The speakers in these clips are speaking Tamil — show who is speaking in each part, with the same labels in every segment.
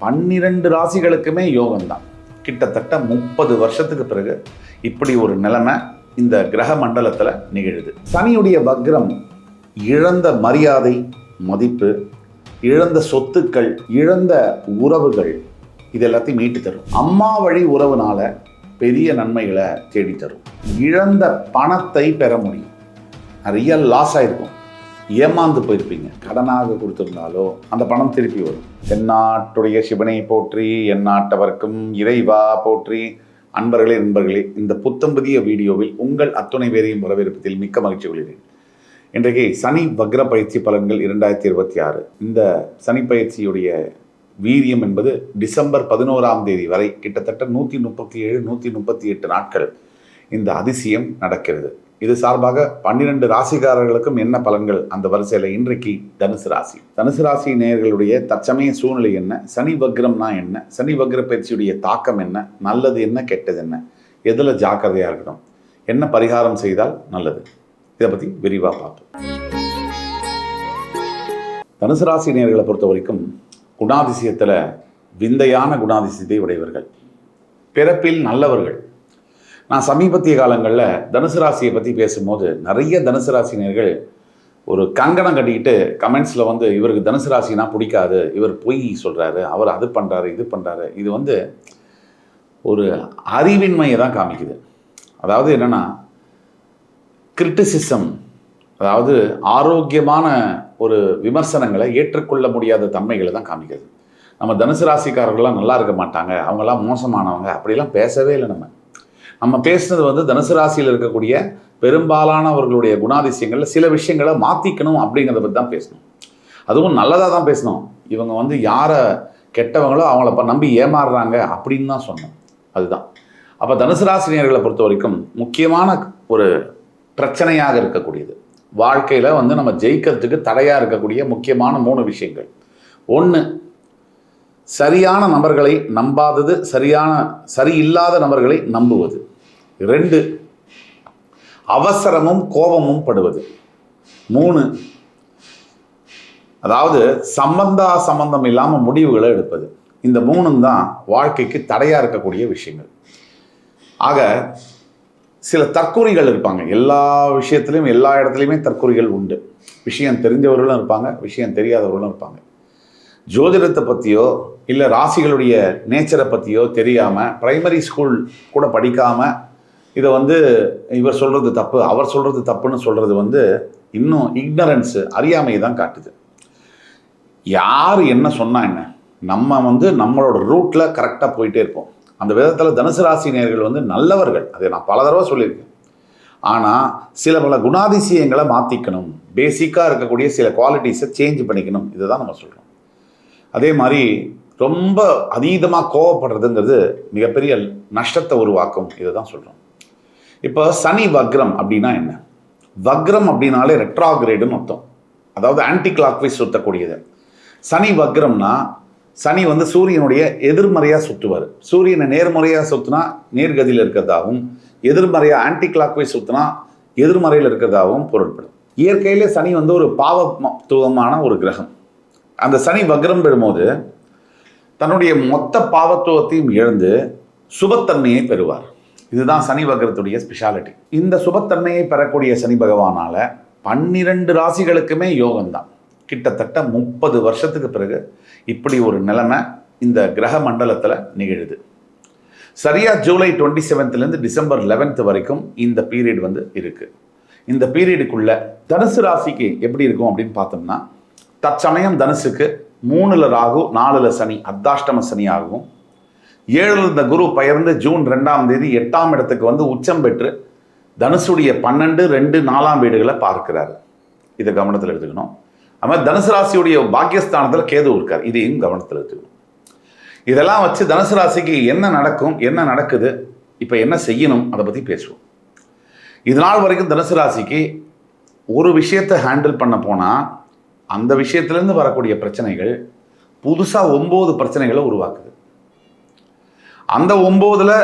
Speaker 1: 12 ராசிகளுக்குமே யோகம் தான். கிட்டத்தட்ட 30 வருஷத்துக்கு பிறகு இப்படி ஒரு நிலைமை இந்த கிரக மண்டலத்தில் நிகழுது. சனியுடைய வக்ரம் இழந்த மரியாதை, மதிப்பு, இழந்த சொத்துக்கள், இழந்த உறவுகள், இது எல்லாத்தையும் மீட்டு தரும். அம்மா வழி உறவுனால பெரிய நன்மைகளை தேடி தரும். இழந்த பணத்தை பெற முடியும். நிறைய லாஸ் ஆயிருக்கும், ஏமாந்து போயிருப்பீங்க. கடனாக கொடுத்திருந்தாலோ அந்த பணம் திருப்பி வரும். தென்னாட்டுடைய சிவனை போற்றி, எந்நாட்டவர்க்கும் இறைவா போற்றி. அன்பர்களே, நண்பர்களே, இந்த புத்தம்பதிய வீடியோவில் உங்கள் அத்துணை பேரையும் வரவேற்பதில் மிக்க மகிழ்ச்சி கொள்கிறேன். இன்றைக்கு சனி வக்ர பயிற்சி பலன்கள் 2026. இந்த சனி பயிற்சியுடைய வீரியம் என்பது டிசம்பர் 11ஆம் தேதி வரை கிட்டத்தட்ட 137, 138 நாட்கள் இந்த அதிசயம் நடக்கிறது. இது சார்பாக 12 ராசிக்காரர்களுக்கும் என்ன பலன்கள், அந்த வரிசையில் இன்றைக்கு தனுசு ராசி. தனுசு ராசி நேயர்களுடைய தற்சமய சூழ்நிலை என்ன, சனி வக்ரம்னா என்ன, சனி வக்ர பயிற்சியுடைய தாக்கம் என்ன, நல்லது என்ன, கெட்டது என்ன, எதில் ஜாக்கிரதையாக இருக்கணும், என்ன பரிகாரம் செய்தால் நல்லது, இதை பற்றி விரிவாக பார்ப்போம். தனுசு ராசி நேயர்களை பொறுத்த வரைக்கும் குணாதிசயத்தில் விந்தையான குணாதிசயத்தை உடையவர்கள், பிறப்பில் நல்லவர்கள். நான் சமீபத்திய காலங்களில் தனுசு ராசியை பற்றி பேசும்போது நிறைய தனுசு ராசினியர்கள் ஒரு கங்கணம் கட்டிக்கிட்டு கமெண்ட்ஸில் வந்து இவருக்கு தனுசு ராசினா பிடிக்காது, இவர் பொய் சொல்கிறாரு, அவர் அது பண்ணுறாரு, இது பண்ணுறாரு. இது ஒரு அறிவின்மையை தான் காமிக்குது. அதாவது என்னென்னா கிரிட்டிசிசம், அதாவது ஆரோக்கியமான ஒரு விமர்சனங்களை ஏற்றுக்கொள்ள முடியாத தன்மைகளை தான் காமிக்கிறது. நம்ம தனுசு ராசிக்காரர்கள்லாம் நல்லா இருக்க மாட்டாங்க, அவங்களாம் மோசமானவங்க, அப்படிலாம் பேசவே இல்லை. நம்ம பேசுனது தனுசு ராசியில் இருக்கக்கூடிய பெரும்பாலானவர்களுடைய குணாதிசயங்களில் சில விஷயங்களை மாற்றிக்கணும் அப்படிங்கிறத பற்றி தான் பேசணும். அதுவும் நல்லதாக தான் பேசணும். இவங்க யாரை கெட்டவங்களோ அவங்கள நம்பி ஏமாறுறாங்க அப்படின்னு தான் சொன்னோம். அதுதான். அப்போ தனுசு ராசினியர்களை பொறுத்த வரைக்கும் முக்கியமான ஒரு பிரச்சனையாக இருக்கக்கூடியது, வாழ்க்கையில் நம்ம ஜெயிக்கிறதுக்கு தடையாக இருக்கக்கூடிய முக்கியமான 3 விஷயங்கள். 1, சரியான நபர்களை நம்பாதது, சரியில்லாத நபர்களை நம்புவது. 2, அவசரமும் கோபமும் படுவது. 3, அதாவது சம்பந்தம் இல்லாமல் முடிவுகளை எடுப்பது. இந்த 3 தான் வாழ்க்கைக்கு தடையாக இருக்கக்கூடிய விஷயங்கள். ஆக சில தற்கொலைகள் இருப்பாங்க. எல்லா விஷயத்துலையும் எல்லா இடத்துலையுமே தற்கொலைகள் உண்டு. விஷயம் தெரிஞ்சவர்களும் இருப்பாங்க, விஷயம் தெரியாதவர்களும் இருப்பாங்க. ஜோதிடத்தை பற்றியோ இல்லை ராசிகளுடைய நேச்சரை பற்றியோ தெரியாமல், பிரைமரி ஸ்கூல் கூட படிக்காமல் இதை இவர் சொல்கிறது தப்பு, அவர் சொல்கிறது தப்புன்னு சொல்கிறது இன்னும் இக்னரன்ஸு, அறியாமையை தான் காட்டுது. யார் என்ன சொன்னால் என்ன, நம்ம நம்மளோட ரூட்டில் கரெக்டாக போயிட்டே இருப்போம். அந்த விதத்தில் தனுசு ராசி நேயர்கள் நல்லவர்கள், அதை நான் பல தடவை சொல்லியிருக்கேன். ஆனால் சில பல குணாதிசயங்களை மாற்றிக்கணும், பேசிக்காக இருக்கக்கூடிய சில குவாலிட்டிஸை சேஞ்ச் பண்ணிக்கணும், இதை தான் நம்ம சொல்கிறோம். அதே மாதிரி ரொம்ப அதீதமாக கோவப்படுறதுங்கிறது மிகப்பெரிய நஷ்டத்தை உருவாக்கும், இதை தான் சொல்கிறோம். இப்போ சனி வக்ரம் அப்படின்னா என்ன? வக்ரம் அப்படின்னாலே ரெட்ராகிரேடுன்னு அர்த்தம், அதாவது ஆன்டி கிளாக்வைஸ் சுற்றக்கூடியது. சனி வக்ரம்னா சனி சூரியனுடைய எதிர்மறையாக சுற்றுவார். சூரியனை நேர்முறையாக சுற்றினா நேர்கதியில் இருக்கிறதாகவும், எதிர்மறையாக ஆன்டி கிளாக்வைஸ் சுற்றினா எதிர்மறையில் இருக்கிறதாகவும் பொருட்படும். இயற்கையிலே சனி ஒரு பாவத்துவமான ஒரு கிரகம். அந்த சனி வக்ரம் பெறும்போது தன்னுடைய மொத்த பாவத்துவத்தையும் இழந்து சுபத்தன்மையை பெறுவார். இதுதான் சனி வக்ரத்துடைய ஸ்பெஷாலிட்டி. இந்த சுபத்தன்மையை பெறக்கூடிய சனி பகவானால் 12 ராசிகளுக்குமே யோகம்தான். கிட்டத்தட்ட 30 வருஷத்துக்கு பிறகு இப்படி ஒரு நிலைமை இந்த கிரக மண்டலத்தில் நிகழுது. சரியாக ஜூலை 27 டிசம்பர் 11 வரைக்கும் இந்த பீரியட் இருக்குது. இந்த பீரியடுக்குள்ள தனுசு ராசிக்கு எப்படி இருக்கும் அப்படின்னு பார்த்தோம்னா, தற்சமயம் தனுசுக்கு 3ல் ராகு, 4ல் சனி, அர்த்தாஷ்டம சனி ஆகும். 7ல் இருந்த குரு பெயர்ந்து ஜூன் 2ஆம் தேதி 8ஆம் இடத்துக்கு உச்சம் பெற்று தனுசுடைய 12, 2, 4ஆம் வீடுகளை பார்க்கிறாரு. இதை கவனத்தில் எடுத்துக்கணும். அதுமாதிரி தனுசு ராசியுடைய பாக்கியஸ்தானத்தில் கேது இருக்கார், இதையும் கவனத்தில் எடுத்துக்கணும். இதெல்லாம் வச்சு தனுசு ராசிக்கு என்ன நடக்கும், என்ன நடக்குது, இப்போ என்ன செய்யணும், அதை பற்றி பேசுவோம். இதனால் வரைக்கும் தனுசு ராசிக்கு ஒரு விஷயத்தை ஹேண்டில் பண்ண போனால் அந்த விஷயத்திலேருந்து வரக்கூடிய பிரச்சனைகள் புதுசாக 9 பிரச்சனைகளை உருவாக்குது. அந்த 9ல்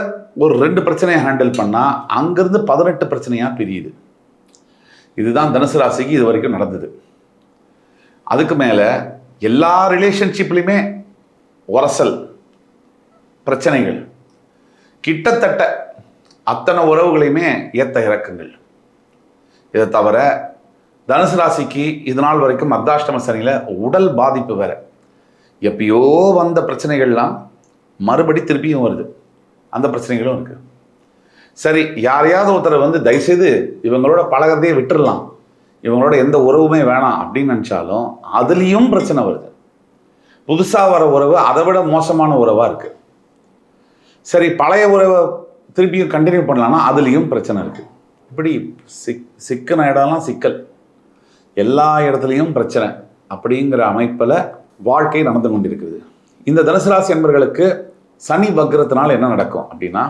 Speaker 1: ஒரு 2 பிரச்சனையை ஹேண்டில் பண்ணால் அங்கேருந்து 18 பிரச்சனையாக பிரியுது. இதுதான் தனுசு ராசிக்கு இது வரைக்கும் நடந்தது. அதுக்கு மேலே எல்லா ரிலேஷன்ஷிப்லையுமே உரசல், பிரச்சனைகள், கிட்டத்தட்ட அத்தனை உறவுகளையுமே ஏத்த இறக்குங்கள். இதை தவிர தனுசு ராசிக்கு இது நாள் வரைக்கும் அர்த்தாஷ்டம சனியில் உடல் பாதிப்பு வேற. எப்பயோ வந்த பிரச்சனைகள்லாம் மறுபடி திருப்பியும் வருது. அந்த பிரச்சனைகளும் இருக்கு. சரி, யாரையாவது ஒருத்தர் தயவுசெய்து இவங்களோட பழகிறதையே விட்டுடலாம், இவங்களோட எந்த உறவுமே வேணாம் அப்படின்னு நினச்சாலும் அதுலேயும் பிரச்சனை வருது. புதுசாக வர உறவு அதை விட மோசமான உறவாக இருக்குது. சரி, பழைய உறவை திருப்பியும் கண்டினியூ பண்ணலான்னா அதுலேயும் பிரச்சனை இருக்குது. இப்படி சிக்கன இடம்லாம் சிக்கல், எல்லா இடத்துலையும் பிரச்சனை அப்படிங்கிற அமைப்பில் வாழ்க்கை நடந்து கொண்டிருக்கிறது. இந்த தனுசு ராசி என்பவர்களுக்கு சனி வக்ரத்தினால் என்ன நடக்கும் அப்படின்னா,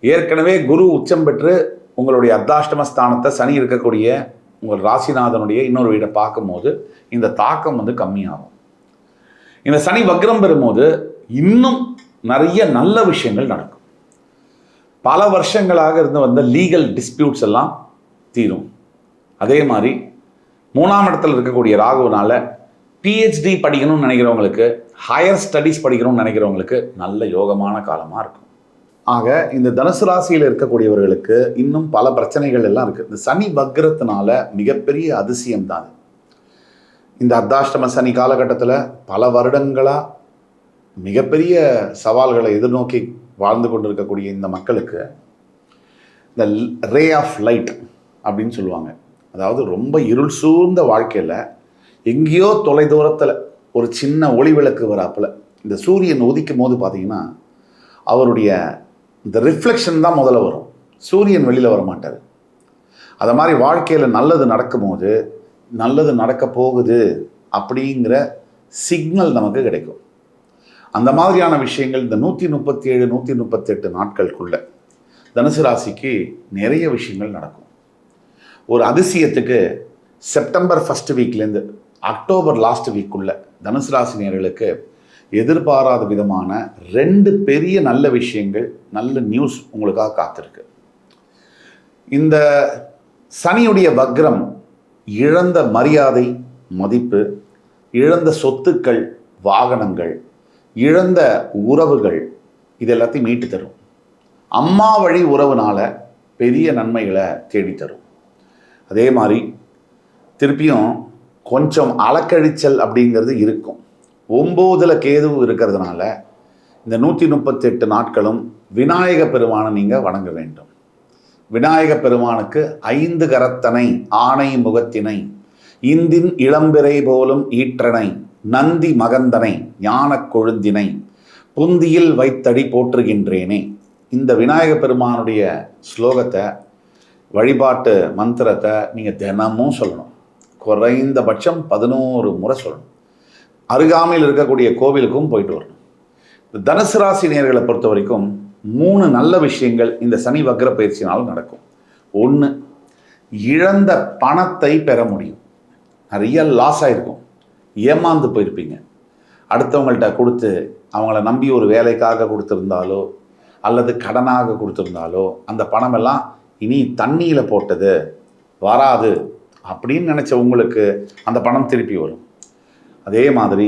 Speaker 1: ஏற்கனவே குரு உச்சம் பெற்று உங்களுடைய அர்த்தாஷ்டம ஸ்தானத்தை சனி இருக்கக்கூடிய உங்கள் ராசிநாதனுடைய இன்னொரு வீடை பார்க்கும்போது இந்த தாக்கம் கம்மியாகும். இந்த சனி வக்ரம் பெறும்போது இன்னும் நிறைய நல்ல விஷயங்கள் நடக்கும். பல வருஷங்களாக இருந்து வந்த லீகல் டிஸ்பியூட்ஸ் எல்லாம் தீரும். அதே மாதிரி 3ஆம் இடத்துல இருக்கக்கூடிய ராகுனால பிஹெச்டி படிக்கணும்னு நினைக்கிறவங்களுக்கு, ஹையர் ஸ்டடீஸ் படிக்கணும்னு நினைக்கிறவங்களுக்கு நல்ல யோகமான காலமாக இருக்கும். ஆக இந்த தனுசு ராசியில் இருக்கக்கூடியவர்களுக்கு இன்னும் பல பிரச்சனைகள் எல்லாம் இருக்குது. இந்த சனி வக்ரத்தினால மிகப்பெரிய அதிசயம் தான் இந்த அர்த்தாஷ்டம சனி காலகட்டத்தில் பல வருடங்களாக மிகப்பெரிய சவால்களை எதிர்நோக்கி வாழ்ந்து கொண்டிருக்கக்கூடிய இந்த மக்களுக்கு இந்த ரே ஆஃப் லைட் அப்படின்னு சொல்லுவாங்க. அதாவது ரொம்ப இருள் சூழ்ந்த வாழ்க்கையில் எங்கேயோ தொலை தூரத்தில் ஒரு சின்ன ஒளி விளக்கு வராப்பில் இந்த சூரியன் உதிக்கும் போது பார்த்தீங்கன்னா அவருடைய இந்த ரிஃப்ளெக்ஷன் தான் முதல்ல வரும். சூரியன் வெளியில் வர மாட்டார். அதை மாதிரி வாழ்க்கையில் நல்லது நடக்கும்போது நல்லது நடக்க போகுது அப்படிங்கிற சிக்னல் நமக்கு கிடைக்கும். அந்த மாதிரியான விஷயங்கள் இந்த 137 138 நாட்களுக்குள்ள தனுசு ராசிக்கு நிறைய விஷயங்கள் நடக்கும். ஒரு அதிசயத்துக்கு செப்டம்பர் ஃபர்ஸ்ட் வீக்லேருந்து அக்டோபர் லாஸ்ட் வீக்குள்ள தனுசு ராசினியர்களுக்கு எதிர்பாராத விதமான 2 பெரிய நல்ல விஷயங்கள், நல்ல நியூஸ் உங்களுக்காக காத்திருக்கு. இந்த சனியுடைய வக்ரம் இழந்த மரியாதை, மதிப்பு, இழந்த சொத்துக்கள், வாகனங்கள், இழந்த உறவுகள், இது எல்லாத்தையும் மீட்டு தரும். அம்மா வழி உறவுனால பெரிய நன்மைகளை தேடித்தரும். அதே மாதிரி திருப்பியும் கொஞ்சம் அலக்கழிச்சல் அப்படிங்கிறது இருக்கும். 9ல் கேது இருக்கிறதுனால இந்த 138 நாட்களும் விநாயக பெருமானை நீங்கள் வணங்க வேண்டும். விநாயக பெருமானுக்கு 5 கரத்தனை, ஆணை முகத்தினை, இந்தின் இளம்பிறை போலும் ஈற்றனை, நந்தி மகந்தனை, ஞான கொழுந்தினை, புந்தியில் வைத்தடி போற்றுகின்றேனே. இந்த விநாயக பெருமானுடைய ஸ்லோகத்தை, வழிபாட்டு மந்திரத்தை நீங்கள் தினமும் சொல்லணும். குறைந்தபட்சம் 11 முறை சொல்லணும். அருகாமையில் இருக்கக்கூடிய கோவிலுக்கும் போயிட்டு வரணும். இந்த தனுசு ராசி நேயர்களை பொறுத்த வரைக்கும் 3 நல்ல விஷயங்கள் இந்த சனி வக்ர பயிற்சினாலும் நடக்கும். 1, இழந்த பணத்தை பெற முடியும். நிறைய லாஸ் ஆகிருக்கும், ஏமாந்து போயிருப்பீங்க. அடுத்தவங்கள்ட்ட கொடுத்து அவங்கள நம்பி ஒரு வேலைக்காக கொடுத்துருந்தாலோ அல்லது கடனாக கொடுத்துருந்தாலோ அந்த பணமெல்லாம் இனி தண்ணியில் போட்டது, வராது அப்படின்னு நினச்ச உங்களுக்கு அந்த பணம் திருப்பி வரும். அதே மாதிரி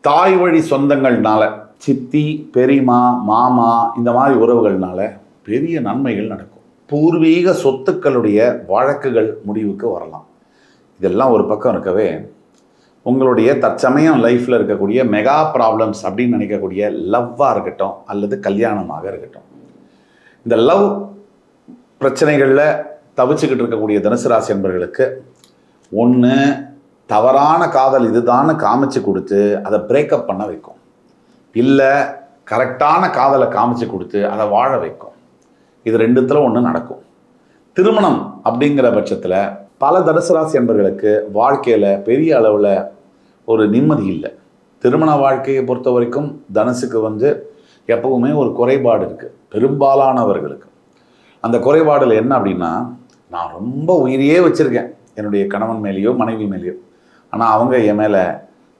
Speaker 1: தாய் வழி சொந்தங்கள்னால, சித்தி, பெரியம்மா, மாமா, இந்த மாதிரி உறவுகள்னால பெரிய நன்மைகள் நடக்கும். பூர்வீக சொத்துக்களுடைய வழக்குகள் முடிவுக்கு வரலாம். இதெல்லாம் ஒரு பக்கம் இருக்கவே, உங்களுடைய தற்சமயம் லைஃப்பில் இருக்கக்கூடிய மெகா ப்ராப்ளம்ஸ் அப்படின்னு நினைக்கக்கூடிய லவ்வாக இருக்கட்டும் அல்லது கல்யாணமாக இருக்கட்டும், இந்த லவ் பிரச்சனைகளில் தவிச்சுக்கிட்டு இருக்கக்கூடிய தனுசு ராசி என்பவர்களுக்கு 1, தவறான காதல் இதுதான்னு காமிச்சு கொடுத்து அதை பிரேக்கப் பண்ண வைக்கும். இல்லை கரெக்டான காதலை காமிச்சு கொடுத்து அதை வாழ வைக்கும். இது 2த்துல 1 நடக்கும். திருமணம் அப்படிங்கிற பட்சத்தில் பல தனுசு ராசி என்பவர்களுக்கு வாழ்க்கையில் பெரிய அளவில் ஒரு நிம்மதி இல்லை. திருமண வாழ்க்கையை பொறுத்த வரைக்கும் தனுசுக்கு எப்பவுமே ஒரு குறைபாடு இருக்குது பெரும்பாலானவர்களுக்கு. அந்த குறைபாடில் என்ன அப்படின்னா, நான் ரொம்ப உயிரையே வச்சுருக்கேன் என்னுடைய கணவன் மேலேயோ மனைவி மேலேயோ, ஆனால் அவங்க என் மேலே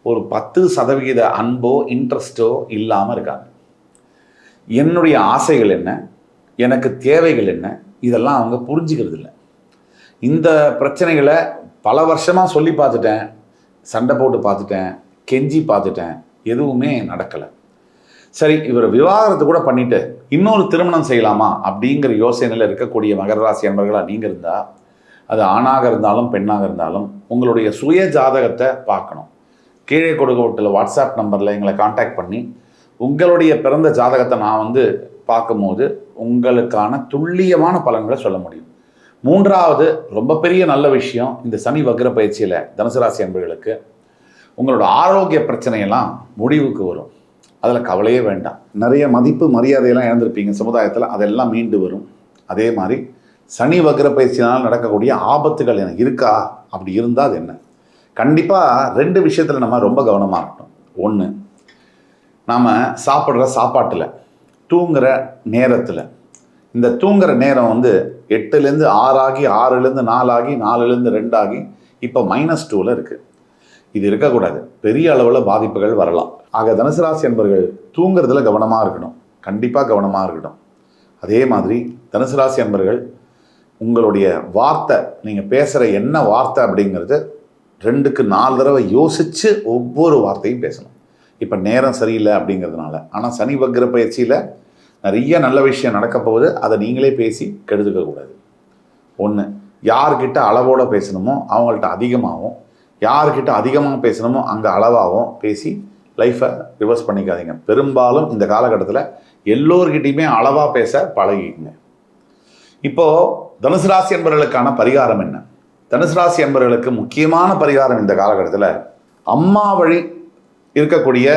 Speaker 1: ஒரு 10% அன்போ இன்ட்ரெஸ்ட்டோ இல்லாமல் இருக்காங்க. என்னுடைய ஆசைகள் என்ன, எனக்கு தேவைகள் என்ன, இதெல்லாம் அவங்க புரிஞ்சுக்கிறது இல்லை. இந்த பிரச்சனைகளை பல வருஷமாக சொல்லி பார்த்துட்டேன், சண்டை போட்டு பார்த்துட்டேன், கெஞ்சி பார்த்துட்டேன், எதுவுமே நடக்கலை. சரி, இவர் விவாகரத்து கூட பண்ணிட்டு இன்னொரு திருமணம் செய்யலாமா அப்படிங்கிற யோசனையில் இருக்கக்கூடிய மகர ராசி அன்பர்களாக நீங்கள் இருந்தால், அது ஆணாக இருந்தாலும் பெண்ணாக இருந்தாலும் உங்களுடைய சுய ஜாதகத்தை பார்க்கணும். கீழே கொடுக்கப்பட்டுள்ள வாட்ஸ்அப் நம்பரில் எங்களை காண்டாக்ட் பண்ணி உங்களுடைய பிறந்த ஜாதகத்தை நான் பார்க்கும்போது உங்களுக்கான துல்லியமான பலன்களை சொல்ல முடியும். மூன்றாவது ரொம்ப பெரிய நல்ல விஷயம், இந்த சனி வக்ர பயிற்சியில் தனுசு ராசி அன்பர்களுக்கு உங்களோட ஆரோக்கிய பிரச்சனையெல்லாம் முடிவுக்கு வரும். அதில் கவலையே வேண்டாம். நிறைய மதிப்பு மரியாதையெல்லாம் இழந்திருப்பீங்க சமுதாயத்தில், அதெல்லாம் மீண்டு வரும். அதே மாதிரி சனி வக்ர பயிற்சினால் நடக்கக்கூடிய ஆபத்துகள் எனக்கு இருக்கா, அப்படி இருந்தால் அது என்ன? கண்டிப்பாக 2 விஷயத்தில் நம்ம ரொம்ப கவனமாக இருக்கணும். ஒன்று, நாம் சாப்பிட்ற சாப்பாட்டில், தூங்குகிற நேரத்தில். இந்த தூங்குகிற நேரம் 8லேருந்து 6 ஆகி, 6லேருந்து 4 ஆகி, 4லேருந்து 2 ஆகி இப்போ -2ல் இருக்குது. இது இருக்கக்கூடாது. பெரிய அளவில் பாதிப்புகள் வரலாம். ஆக தனுசு ராசி என்பவர்கள் தூங்குறதுல கவனமாக இருக்கணும், கண்டிப்பாக கவனமாக இருக்கணும். அதே மாதிரி தனுசு ராசி என்பவர்கள் உங்களுடைய வார்த்தை, நீங்கள் பேசுகிற என்ன வார்த்தை அப்படிங்கிறது 2க்கு 4 தடவை யோசித்து ஒவ்வொரு வார்த்தையும் பேசணும். இப்போ நேரம் சரியில்லை அப்படிங்கிறதுனால. ஆனால் சனி வக்ர பயிற்சியில் நிறைய நல்ல விஷயம் நடக்க போகுது, அதை நீங்களே பேசி கெடுத்துக்கக்கூடாது. ஒன்று, யார்கிட்ட அளவோடு பேசணுமோ அவங்கள்ட்ட அதிகமாகவும், யார்கிட்ட அதிகமாக பேசணுமோ அங்கே அளவாகவும் பேசி லைஃப்பை ரிவர்ஸ் பண்ணிக்காதீங்க. பெரும்பாலும் இந்த காலகட்டத்தில் எல்லோர்கிட்டையுமே அளவாக பேச பழகிக்குங்க. இப்போது தனுசு ராசி என்பவர்களுக்கான பரிகாரம் என்ன? தனுசு ராசி என்பவர்களுக்கு முக்கியமான பரிகாரம் இந்த காலகட்டத்தில், அம்மா வழி இருக்கக்கூடிய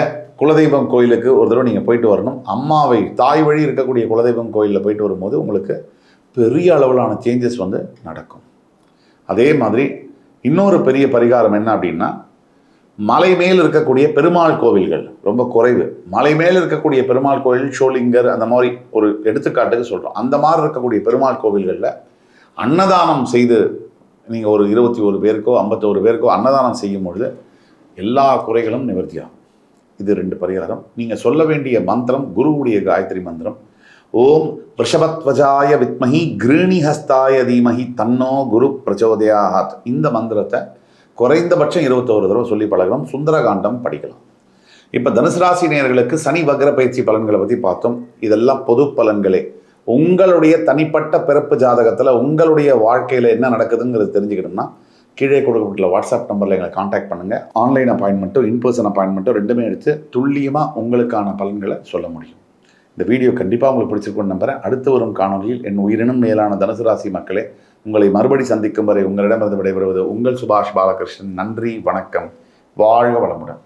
Speaker 1: குலதெய்வம் கோயிலுக்கு ஒரு தடவை நீங்கள் போயிட்டு வரணும். அம்மாவை தாய் வழி இருக்கக்கூடிய குலதெய்வம் கோயிலில் போயிட்டு வரும்போது உங்களுக்கு பெரிய அளவிலான சேஞ்சஸ் நடக்கும். அதே மாதிரி இன்னொரு பெரிய பரிகாரம் என்ன அப்படின்னா, மலை மேல் இருக்கக்கூடிய பெருமாள் கோவில்கள் ரொம்ப குறைவு. மலை மேல் இருக்கக்கூடிய பெருமாள் கோவில், ஷோலிங்கர், அந்த மாதிரி ஒரு எடுத்துக்காட்டுக்கு சொல்கிறோம். அந்த மாதிரி இருக்கக்கூடிய பெருமாள் கோவில்களில் அன்னதானம் செய்து நீங்கள் ஒரு 21 பேருக்கோ 51 பேருக்கோ அன்னதானம் செய்யும் பொழுது எல்லா குறைகளும் நிவர்த்தியாகும். இது 2 பரிகாரம். நீங்கள் சொல்ல வேண்டிய மந்திரம் குருவுடைய காயத்ரி மந்திரம். ஓம் ரிஷபத்வஜாய வித்மஹி கிருணிஹஸ்தாய தீமஹி தன்னோ குரு பிரச்சோதயாத். இந்த மந்திரத்தை குறைந்தபட்சம் 21 தடவை சொல்லி பழகணும். சுந்தரகாண்டம் படிக்கலாம். இப்போ தனுசு ராசி நேயர்களுக்கு சனி வக்ர பயிற்சி பலன்களை பற்றி பார்த்தோம். இதெல்லாம் பொது பலன்களே. உங்களுடைய தனிப்பட்ட பிறப்பு ஜாதகத்தில் உங்களுடைய வாழ்க்கையில் என்ன நடக்குதுங்கிறது தெரிஞ்சுக்கணும்னா கீழே கொடுக்கப்பட்டுள்ள வாட்ஸ்அப் நம்பரில் எங்களை காண்டாக்ட் பண்ணுங்கள். ஆன்லைன் அப்பாயின்மெண்ட்டும் இன்பர்சன் அப்பாயின்மெண்ட்டும் 2மே எடுத்து துல்லியமாக உங்களுக்கான பலன்களை சொல்ல முடியும். இந்த வீடியோ கண்டிப்பாக உங்களுக்கு பிடிச்சிருக்குன்னு நம்புகிறேன். அடுத்து வரும் காணொலியில் என் உயிரினும் மேலான தனுசு ராசி மக்களே, உங்களை மறுபடி சந்திக்கும் வரை உங்களிடமிருந்து விடைபெறுவது உங்கள் சுபாஷ் பாலகிருஷ்ணன். நன்றி, வணக்கம், வாழ்க வளமுடன்.